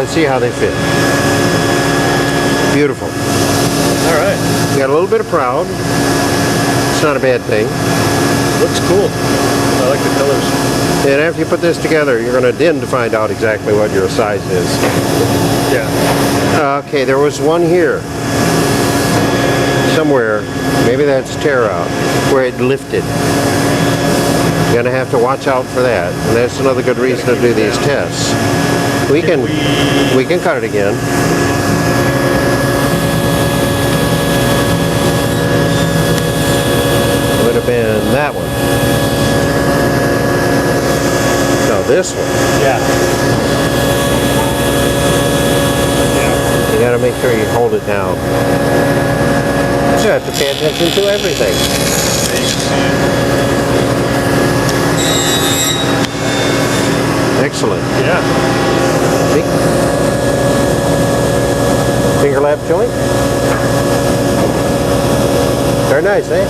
let's see how they fit. Beautiful. All right. You got a little bit of proud. It's not a bad thing. Looks cool. I like the colors. And after you put this together, you're going to then to find out exactly what your size is. Yeah. Okay, there was one here. Somewhere. Maybe that's tear out. Where it lifted. You're going to have to watch out for that. And that's another good reason to do these tests. We can cut it again. Would have been that one. No, this one. Yeah. You got to make sure you hold it down. You have to pay attention to everything. Excellent. Yeah. See? Finger lap joint. Very nice, eh?